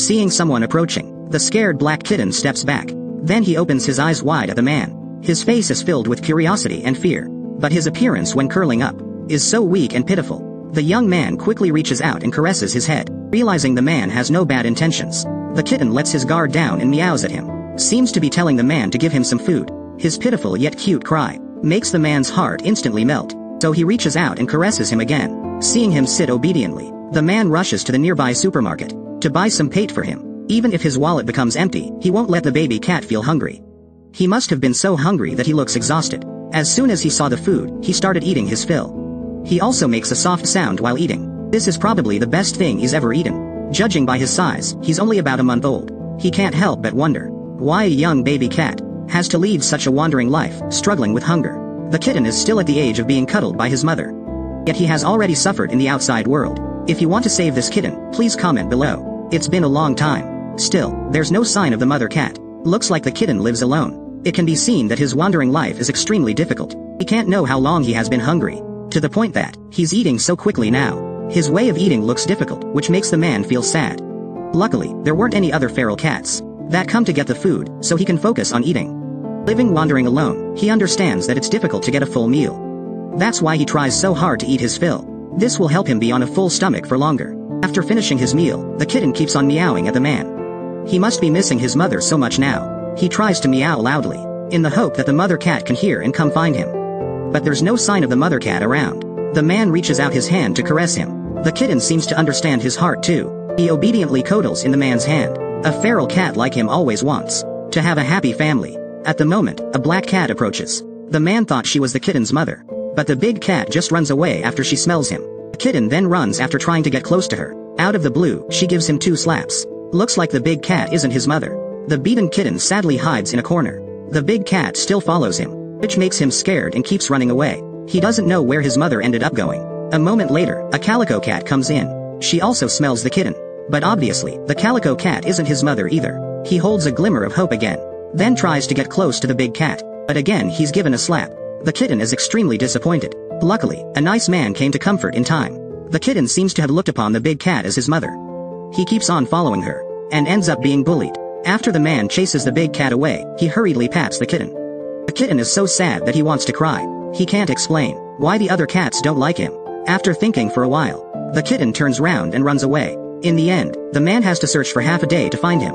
Seeing someone approaching, the scared black kitten steps back. Then he opens his eyes wide at the man. His face is filled with curiosity and fear. But his appearance when curling up is so weak and pitiful. The young man quickly reaches out and caresses his head. Realizing the man has no bad intentions, the kitten lets his guard down and meows at him. Seems to be telling the man to give him some food. His pitiful yet cute cry makes the man's heart instantly melt. So he reaches out and caresses him again. Seeing him sit obediently, the man rushes to the nearby supermarket to buy some bait for him. Even if his wallet becomes empty, he won't let the baby cat feel hungry. He must have been so hungry that he looks exhausted. As soon as he saw the food, he started eating his fill. He also makes a soft sound while eating. This is probably the best thing he's ever eaten. Judging by his size, he's only about a month old. He can't help but wonder why a young baby cat has to lead such a wandering life, struggling with hunger. The kitten is still at the age of being cuddled by his mother. Yet he has already suffered in the outside world. If you want to save this kitten, please comment below. It's been a long time. Still, there's no sign of the mother cat. Looks like the kitten lives alone. It can be seen that his wandering life is extremely difficult. He can't know how long he has been hungry, to the point that he's eating so quickly now. His way of eating looks difficult, which makes the man feel sad. Luckily, there weren't any other feral cats that come to get the food, so he can focus on eating. Living wandering alone, he understands that it's difficult to get a full meal. That's why he tries so hard to eat his fill. This will help him be on a full stomach for longer. After finishing his meal, the kitten keeps on meowing at the man. He must be missing his mother so much now. He tries to meow loudly, in the hope that the mother cat can hear and come find him. But there's no sign of the mother cat around. The man reaches out his hand to caress him. The kitten seems to understand his heart too. He obediently cuddles in the man's hand. A feral cat like him always wants to have a happy family. At the moment, a black cat approaches. The man thought she was the kitten's mother, but the big cat just runs away after she smells him. The kitten then runs after trying to get close to her. Out of the blue, she gives him 2 slaps. Looks like the big cat isn't his mother. The beaten kitten sadly hides in a corner. The big cat still follows him, which makes him scared and keeps running away. He doesn't know where his mother ended up going. A moment later, a calico cat comes in. She also smells the kitten. But obviously, the calico cat isn't his mother either. He holds a glimmer of hope again, then tries to get close to the big cat, but again he's given a slap. The kitten is extremely disappointed. Luckily, a nice man came to comfort in time. The kitten seems to have looked upon the big cat as his mother. He keeps on following her, and ends up being bullied. After the man chases the big cat away, he hurriedly pats the kitten. The kitten is so sad that he wants to cry. He can't explain why the other cats don't like him. After thinking for a while, the kitten turns round and runs away. In the end, the man has to search for half a day to find him.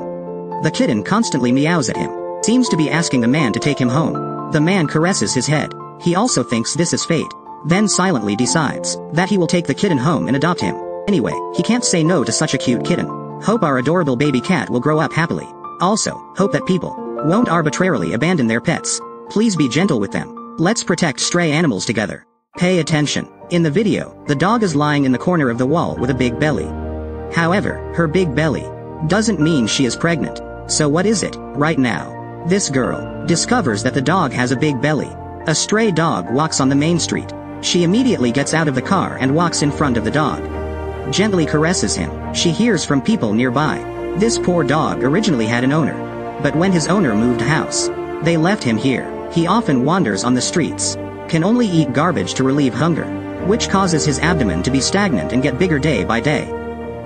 The kitten constantly meows at him. Seems to be asking the man to take him home. The man caresses his head. He also thinks this is fate. Then silently decides that he will take the kitten home and adopt him. Anyway, he can't say no to such a cute kitten. Hope our adorable baby cat will grow up happily. Also, hope that people won't arbitrarily abandon their pets. Please be gentle with them. Let's protect stray animals together. Pay attention. In the video, the dog is lying in the corner of the wall with a big belly. However, her big belly doesn't mean she is pregnant. So what is it? Right now, this girl discovers that the dog has a big belly. A stray dog walks on the main street. She immediately gets out of the car and walks in front of the dog. Gently caresses him. She hears from people nearby. This poor dog originally had an owner. But when his owner moved house, they left him here. He often wanders on the streets. Can only eat garbage to relieve hunger, which causes his abdomen to be stagnant and get bigger day by day.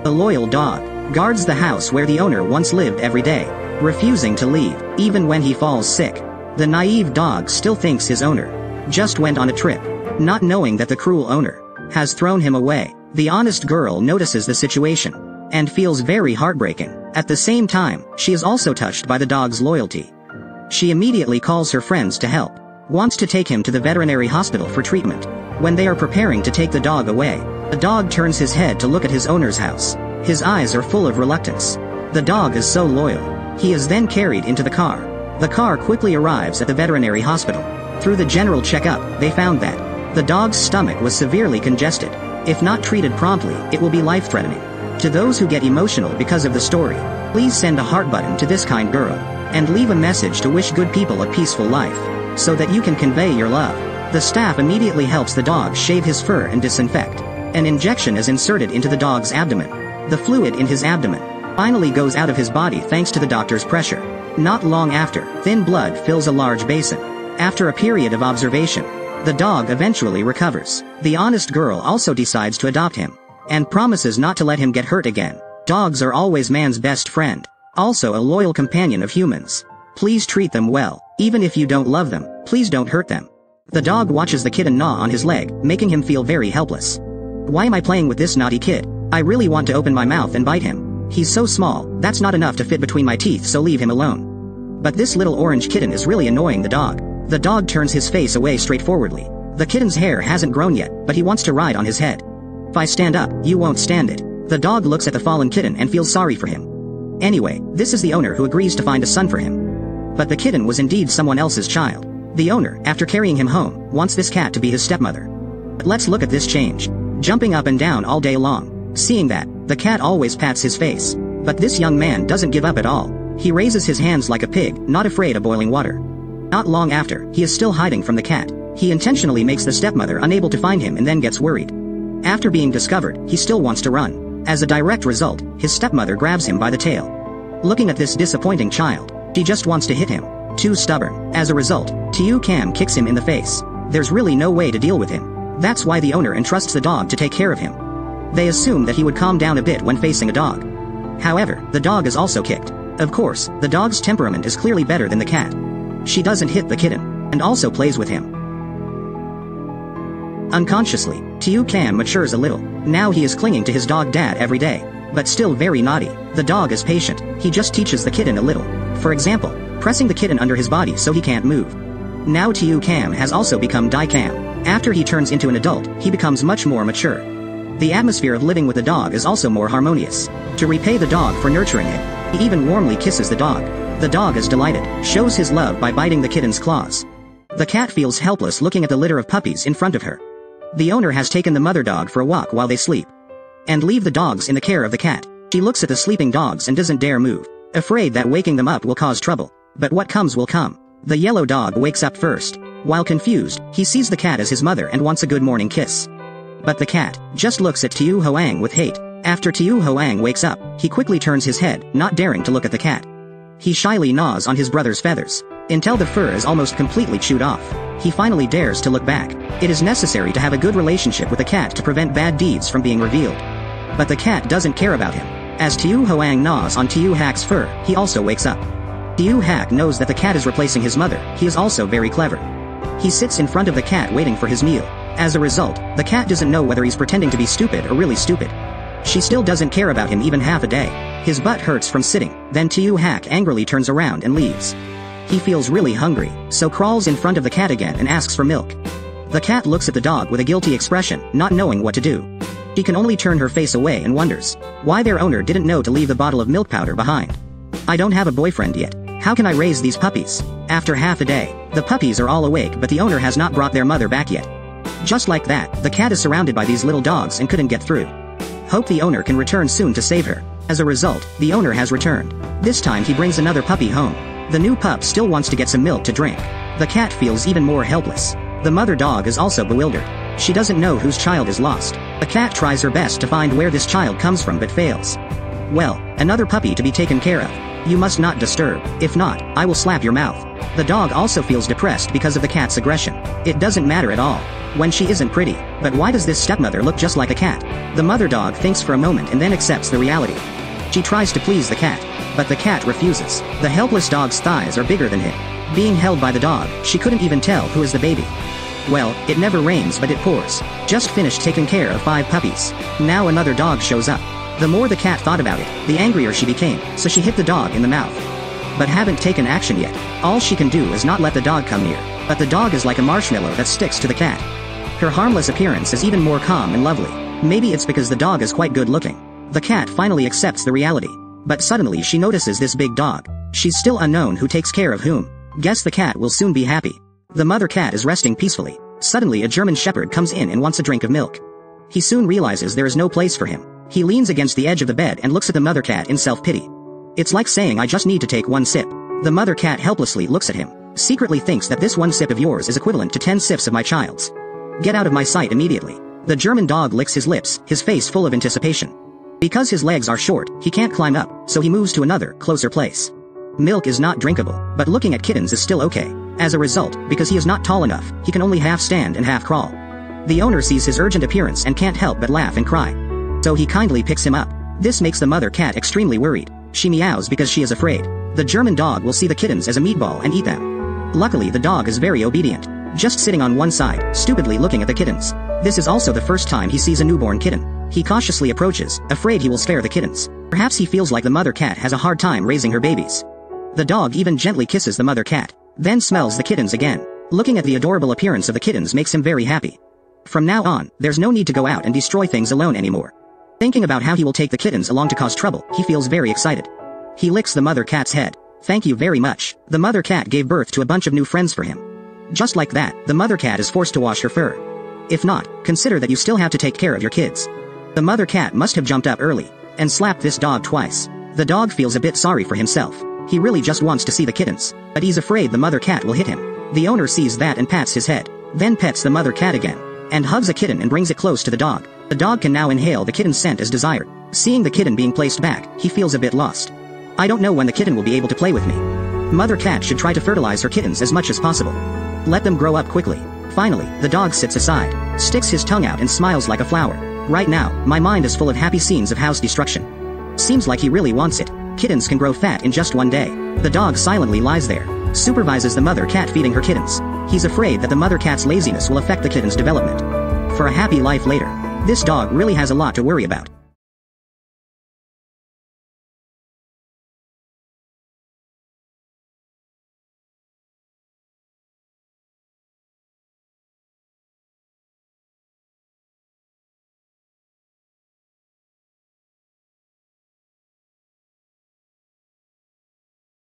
The loyal dog guards the house where the owner once lived every day, refusing to leave, even when he falls sick. The naive dog still thinks his owner just went on a trip, not knowing that the cruel owner has thrown him away. The honest girl notices the situation and feels very heartbreaking. At the same time, she is also touched by the dog's loyalty. She immediately calls her friends to help, wants to take him to the veterinary hospital for treatment. When they are preparing to take the dog away, the dog turns his head to look at his owner's house. His eyes are full of reluctance. The dog is so loyal. He is then carried into the car. The car quickly arrives at the veterinary hospital. Through the general checkup, they found that the dog's stomach was severely congested. If not treated promptly, it will be life-threatening. To those who get emotional because of the story, please send a heart button to this kind girl, and leave a message to wish good people a peaceful life, so that you can convey your love. The staff immediately helps the dog shave his fur and disinfect. An injection is inserted into the dog's abdomen. The fluid in his abdomen finally goes out of his body thanks to the doctor's pressure. Not long after, thin blood fills a large basin. After a period of observation, the dog eventually recovers. The honest girl also decides to adopt him, and promises not to let him get hurt again. Dogs are always man's best friend. Also a loyal companion of humans. Please treat them well. Even if you don't love them, please don't hurt them. The dog watches the kitten gnaw on his leg, making him feel very helpless. Why am I playing with this naughty kid? I really want to open my mouth and bite him. He's so small, that's not enough to fit between my teeth, so leave him alone. But this little orange kitten is really annoying the dog. The dog turns his face away straightforwardly. The kitten's hair hasn't grown yet, but he wants to ride on his head. If I stand up, you won't stand it. The dog looks at the fallen kitten and feels sorry for him. Anyway, this is the owner who agrees to find a son for him. But the kitten was indeed someone else's child. The owner, after carrying him home, wants this cat to be his stepmother. But let's look at this change. Jumping up and down all day long. Seeing that, the cat always pats his face. But this young man doesn't give up at all. He raises his hands like a pig, not afraid of boiling water. Not long after, he is still hiding from the cat. He intentionally makes the stepmother unable to find him and then gets worried. After being discovered, he still wants to run. As a direct result, his stepmother grabs him by the tail. Looking at this disappointing child, she just wants to hit him. Too stubborn. As a result, Tiu Cam kicks him in the face. There's really no way to deal with him. That's why the owner entrusts the dog to take care of him. They assume that he would calm down a bit when facing a dog. However, the dog is also kicked. Of course, the dog's temperament is clearly better than the cat. She doesn't hit the kitten, and also plays with him. Unconsciously, Tiu Cam matures a little. Now he is clinging to his dog dad every day. But still very naughty. The dog is patient. He just teaches the kitten a little. For example, pressing the kitten under his body so he can't move. Now Tiu Cam has also become Dai Cam. After he turns into an adult, he becomes much more mature. The atmosphere of living with the dog is also more harmonious. To repay the dog for nurturing him, he even warmly kisses the dog. The dog is delighted, shows his love by biting the kitten's claws. The cat feels helpless looking at the litter of puppies in front of her. The owner has taken the mother dog for a walk while they sleep. And leave the dogs in the care of the cat. She looks at the sleeping dogs and doesn't dare move, afraid that waking them up will cause trouble. But what comes will come. The yellow dog wakes up first. While confused, he sees the cat as his mother and wants a good morning kiss. But the cat just looks at Tiu Hoang with hate. After Tiu Hoang wakes up, he quickly turns his head, not daring to look at the cat. He shyly gnaws on his brother's feathers, until the fur is almost completely chewed off. He finally dares to look back. It is necessary to have a good relationship with a cat to prevent bad deeds from being revealed. But the cat doesn't care about him. As Tiu Hoang gnaws on Tiu Hak's fur, he also wakes up. Tiu Hak knows that the cat is replacing his mother. He is also very clever. He sits in front of the cat waiting for his meal. As a result, the cat doesn't know whether he's pretending to be stupid or really stupid. She still doesn't care about him even half a day. His butt hurts from sitting. Then Tiu Hak angrily turns around and leaves. He feels really hungry, so crawls in front of the cat again and asks for milk. The cat looks at the dog with a guilty expression, not knowing what to do. She can only turn her face away and wonders why their owner didn't know to leave the bottle of milk powder behind. I don't have a boyfriend yet. How can I raise these puppies? After half a day, the puppies are all awake but the owner has not brought their mother back yet. Just like that, the cat is surrounded by these little dogs and couldn't get through. Hope the owner can return soon to save her. As a result, the owner has returned. This time he brings another puppy home. The new pup still wants to get some milk to drink. The cat feels even more helpless. The mother dog is also bewildered. She doesn't know whose child is lost. The cat tries her best to find where this child comes from but fails. Well, another puppy to be taken care of. You must not disturb. If not, I will slap your mouth. The dog also feels depressed because of the cat's aggression. It doesn't matter at all when she isn't pretty. But why does this stepmother look just like a cat? The mother dog thinks for a moment and then accepts the reality. She tries to please the cat, but the cat refuses. The helpless dog's thighs are bigger than him. Being held by the dog, she couldn't even tell who is the baby. Well, it never rains but it pours. Just finished taking care of 5 puppies. Now another dog shows up. The more the cat thought about it, the angrier she became, so she hit the dog in the mouth. But haven't taken action yet. All she can do is not let the dog come near. But the dog is like a marshmallow that sticks to the cat. Her harmless appearance is even more calm and lovely. Maybe it's because the dog is quite good looking. The cat finally accepts the reality. But suddenly she notices this big dog. She's still unknown who takes care of whom. Guess the cat will soon be happy. The mother cat is resting peacefully. Suddenly a German shepherd comes in and wants a drink of milk. He soon realizes there is no place for him. He leans against the edge of the bed and looks at the mother cat in self-pity. It's like saying I just need to take 1 sip. The mother cat helplessly looks at him. Secretly thinks that this 1 sip of yours is equivalent to 10 sips of my child's. Get out of my sight immediately. The German dog licks his lips, his face full of anticipation. Because his legs are short, he can't climb up, so he moves to another, closer place. Milk is not drinkable, but looking at kittens is still okay. As a result, because he is not tall enough, he can only half stand and half crawl. The owner sees his urgent appearance and can't help but laugh and cry. So he kindly picks him up. This makes the mother cat extremely worried. She meows because she is afraid. The German dog will see the kittens as a meatball and eat them. Luckily the dog is very obedient, just sitting on one side, stupidly looking at the kittens. This is also the first time he sees a newborn kitten. He cautiously approaches, afraid he will scare the kittens. Perhaps he feels like the mother cat has a hard time raising her babies. The dog even gently kisses the mother cat, then smells the kittens again. Looking at the adorable appearance of the kittens makes him very happy. From now on, there's no need to go out and destroy things alone anymore. Thinking about how he will take the kittens along to cause trouble, he feels very excited. He licks the mother cat's head. Thank you very much. The mother cat gave birth to a bunch of new friends for him. Just like that, the mother cat is forced to wash her fur. If not, consider that you still have to take care of your kids. The mother cat must have jumped up early and slapped this dog twice. The dog feels a bit sorry for himself. He really just wants to see the kittens, but he's afraid the mother cat will hit him. The owner sees that and pats his head, then pets the mother cat again, and hugs a kitten and brings it close to the dog. The dog can now inhale the kitten's scent as desired. Seeing the kitten being placed back, he feels a bit lost. I don't know when the kitten will be able to play with me. Mother cat should try to fertilize her kittens as much as possible. Let them grow up quickly. Finally, the dog sits aside, sticks his tongue out and smiles like a flower. Right now, my mind is full of happy scenes of house destruction. Seems like he really wants it. Kittens can grow fat in just one day. The dog silently lies there, supervises the mother cat feeding her kittens. He's afraid that the mother cat's laziness will affect the kitten's development. For a happy life later. This dog really has a lot to worry about.